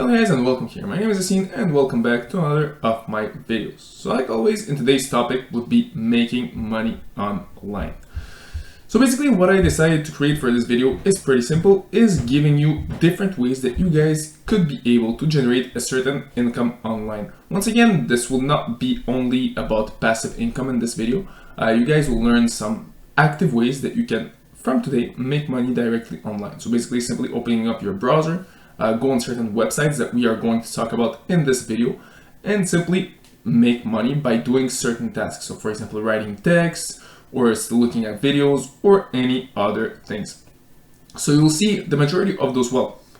Hello guys and welcome here. My name is Yassine and welcome back to another of my videos. So like always, in today's topic would be making money online. So basically what I decided to create for this video is pretty simple, is giving you different ways that you guys could be able to generate a certain income online. Once again, this will not be only about passive income in this video. You guys will learn some active ways that you can, from today, make money directly online. So basically simply opening up your browser, go on certain websites that we are going to talk about in this video and simply make money by doing certain tasks. So for example, writing text or still looking at videos or any other things. So you'll see the majority of those,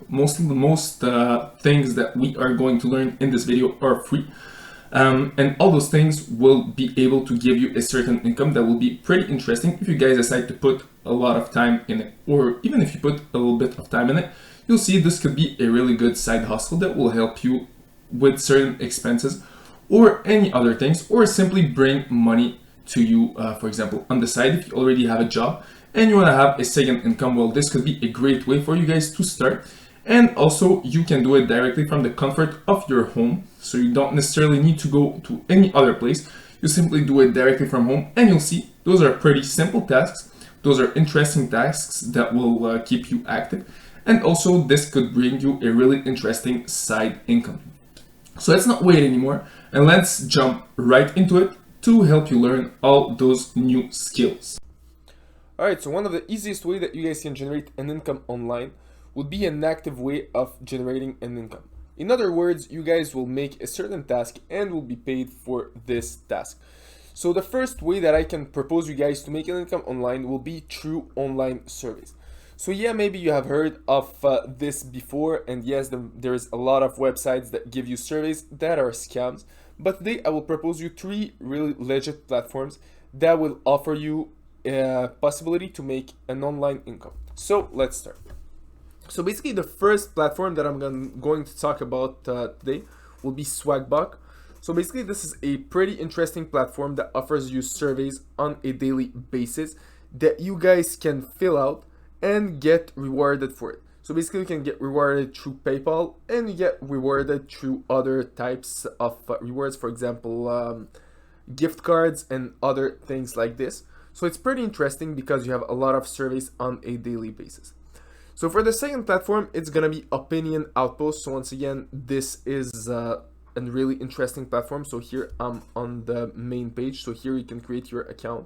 most things that we are going to learn in this video are free. And all those things will be able to give you a certain income that will be pretty interesting if you guys decide to put a lot of time in it, or even if you put a little bit of time in it. You'll see this could be a really good side hustle that will help you with certain expenses or any other things, or simply bring money to you, for example, on the side. If you already have a job and you want to have a second income, well, this could be a great way for you guys to start. And also you can do it directly from the comfort of your home, so you don't necessarily need to go to any other place. You simply do it directly from home, and you'll see those are pretty simple tasks. Those are interesting tasks that will keep you active. And also this could bring you a really interesting side income. So let's not wait anymore and let's jump right into it to help you learn all those new skills. Alright, so one of the easiest way that you guys can generate an income online would be an active way of generating an income. In other words, you guys will make a certain task and will be paid for this task. So the first way that I can propose you guys to make an income online will be through online surveys. So yeah, maybe you have heard of this before, and yes, there's a lot of websites that give you surveys that are scams. But today I will propose you 3 really legit platforms that will offer you a possibility to make an online income. So let's start. So basically the first platform that I'm going to talk about today will be Swagbuck. So basically this is a pretty interesting platform that offers you surveys on a daily basis that you guys can fill out and get rewarded for it. So basically you can get rewarded through PayPal and you get rewarded through other types of rewards, for example gift cards and other things like this. So it's pretty interesting because you have a lot of surveys on a daily basis. So for the second platform, it's gonna be Opinion Outpost. So once again, this is a really interesting platform. So here I'm on the main page, so here you can create your account.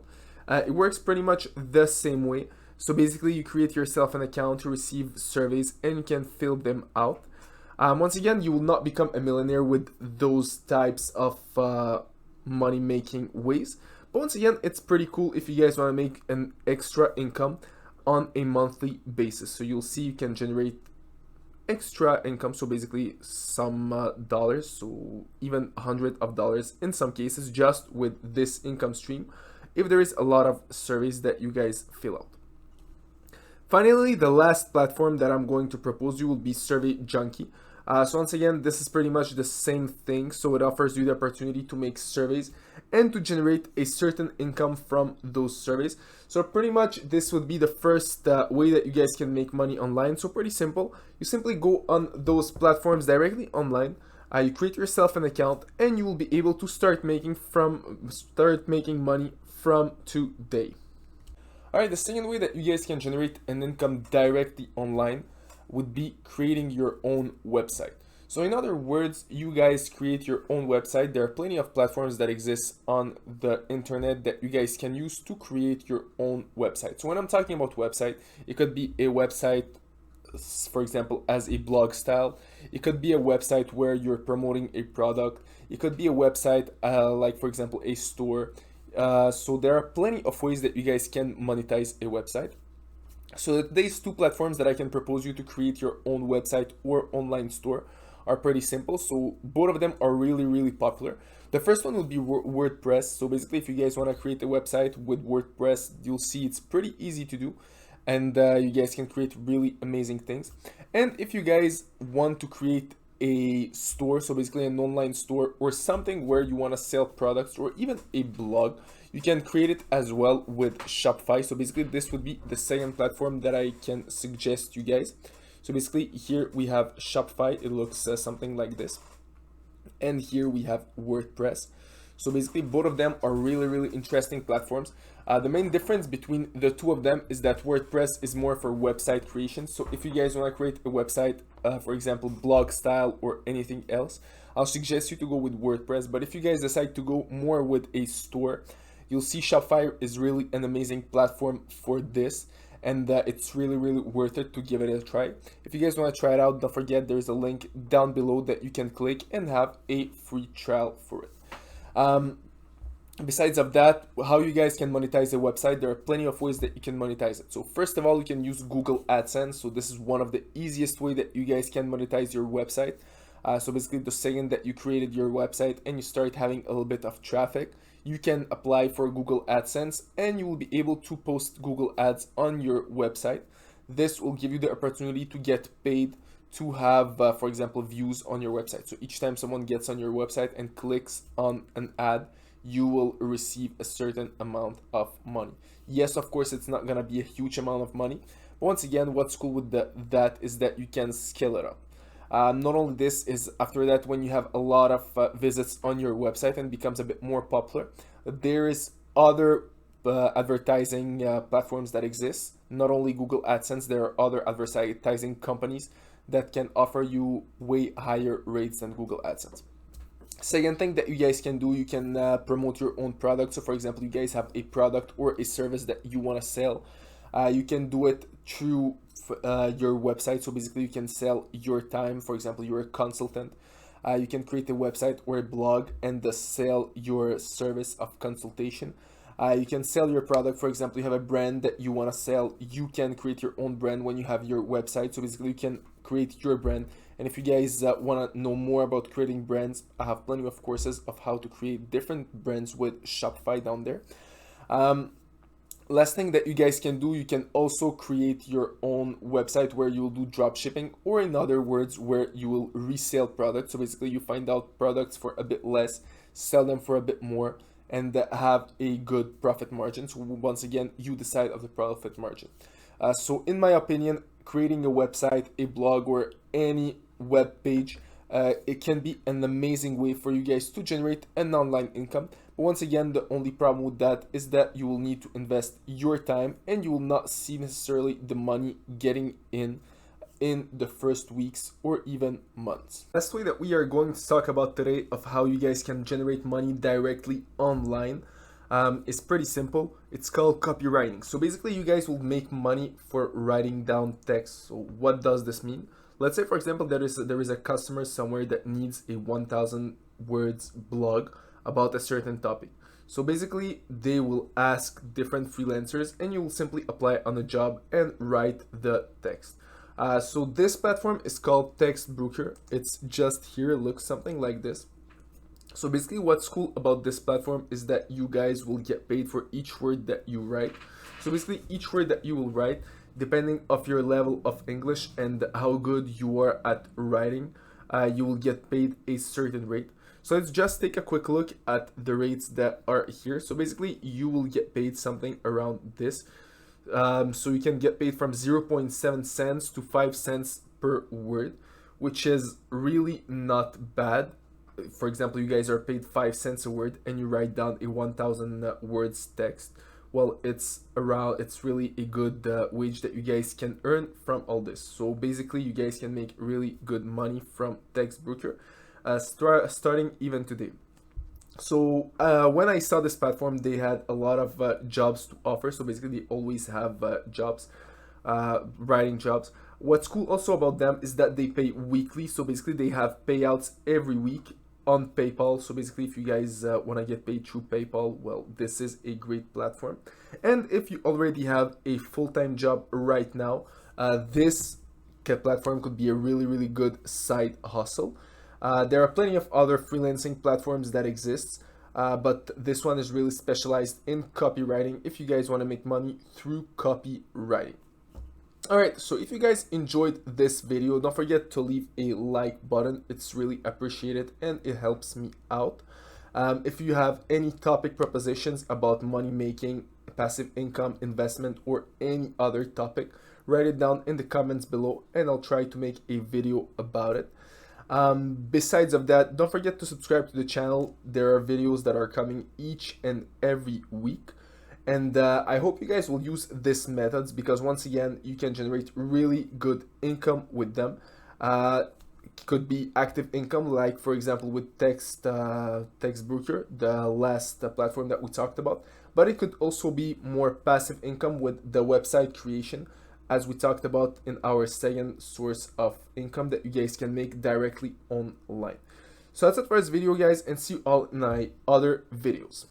It works pretty much the same way. So basically you create yourself an account to receive surveys and you can fill them out. Once again, you will not become a millionaire with those types of money making ways. But once again, it's pretty cool if you guys want to make an extra income on a monthly basis. So you'll see you can generate extra income, so basically some dollars, so even $100 in some cases, just with this income stream if there is a lot of surveys that you guys fill out. Finally, the last platform that I'm going to propose you will be Survey Junkie. So once again, this is pretty much the same thing. So it offers you the opportunity to make surveys and to generate a certain income from those surveys. So pretty much this would be the first way that you guys can make money online. So pretty simple. You simply go on those platforms directly online. You create yourself an account and you will be able to start making money from today. Alright, the second way that you guys can generate an income directly online would be creating your own website. So in other words, you guys create your own website. There are plenty of platforms that exist on the internet that you guys can use to create your own website. So when I'm talking about website, it could be a website, for example, as a blog style. It could be a website where you're promoting a product. It could be a website like, for example, a store. So there are plenty of ways that you guys can monetize a website. So these 2 platforms that I can propose you to create your own website or online store are pretty simple. So both of them are really popular. The first one will be WordPress. So basically if you guys want to create a website with WordPress, you'll see it's pretty easy to do, and you guys can create really amazing things. And if you guys want to create a store, so basically an online store or something where you want to sell products or even a blog, you can create it as well with Shopify. So basically this would be the second platform that I can suggest you guys. So basically here we have Shopify, it looks something like this. And here we have WordPress. So basically both of them are really interesting platforms. The main difference between the two of them is that WordPress is more for website creation. So if you guys want to create a website, for example, blog style or anything else, I'll suggest you to go with WordPress. But if you guys decide to go more with a store, you'll see Shopify is really an amazing platform for this. And it's really worth it to give it a try. If you guys want to try it out, don't forget there's a link down below that you can click and have a free trial for it. Besides of that, how you guys can monetize a website, there are plenty of ways that you can monetize it. So first of all, you can use Google AdSense. So this is one of the easiest way that you guys can monetize your website. So basically the second that you created your website and you start having a little bit of traffic, you can apply for Google AdSense and you will be able to post Google ads on your website. This will give you the opportunity to get paid to have, for example, views on your website. So each time someone gets on your website and clicks on an ad, you will receive a certain amount of money. Yes, of course, it's not gonna be a huge amount of money. But once again, what's cool with that is that you can scale it up. Not only this is after that, when you have a lot of visits on your website and becomes a bit more popular, there is other advertising platforms that exist. Not only Google AdSense, there are other advertising companies that can offer you way higher rates than Google AdSense. Second thing that you guys can do, you can promote your own product. So for example, you guys have a product or a service that you want to sell. You can do it through your website. So basically you can sell your time. For example, you're a consultant. You can create a website or a blog and sell your service of consultation. You can sell your product. For example, you have a brand that you want to sell. You can create your own brand when you have your website. So basically you can create your brand. And if you guys want to know more about creating brands, I have plenty of courses of how to create different brands with Shopify down there. Last thing that you guys can do, you can also create your own website where you will do drop shipping, or in other words, where you will resell products. So basically you find out products for a bit less, sell them for a bit more, and have a good profit margin. So once again, you decide of the profit margin. So in my opinion, creating a website, a blog, or any web page, it can be an amazing way for you guys to generate an online income. But once again, the only problem with that is that you will need to invest your time and you will not see necessarily the money getting in the first weeks or even months. Last way that we are going to talk about today of how you guys can generate money directly online is pretty simple. It's called copywriting. So basically you guys will make money for writing down text. So what does this mean? Let's say, for example, there is a customer somewhere that needs a 1,000 words blog about a certain topic. So basically they will ask different freelancers and you will simply apply on a job and write the text. So this platform is called Text Brooker. It's just here, it looks something like this. So basically what's cool about this platform is that you guys will get paid for each word that you write. So basically each word that you will write, depending of your level of English and how good you are at writing, you will get paid a certain rate. So let's just take a quick look at the rates that are here. So basically you will get paid something around this. So you can get paid from 0.7 cents to 5 cents per word, which is really not bad. For example, you guys are paid 5 cents a word and you write down a 1,000 words text. Well, it's really a good wage that you guys can earn from all this. So basically you guys can make really good money from Text Brooker, starting even today. So when I saw this platform, they had a lot of jobs to offer. So basically they always have jobs, writing jobs. What's cool also about them is that they pay weekly. So basically they have payouts every week on PayPal. So basically if you guys want to get paid through PayPal, well, this is a great platform. And if you already have a full-time job right now, this platform could be a really good side hustle. There are plenty of other freelancing platforms that exist, but this one is really specialized in copywriting if you guys want to make money through copywriting. Alright, so if you guys enjoyed this video, don't forget to leave a like button. It's really appreciated and it helps me out. If you have any topic propositions about money making, passive income, investment, or any other topic, write it down in the comments below and I'll try to make a video about it. Besides of that, don't forget to subscribe to the channel. There are videos that are coming each and every week. And I hope you guys will use these methods because once again, you can generate really good income with them. Could be active income, like for example with Textbroker, the last platform that we talked about. But it could also be more passive income with the website creation, as we talked about in our second source of income that you guys can make directly online. So that's it for this video, guys, and see you all in my other videos.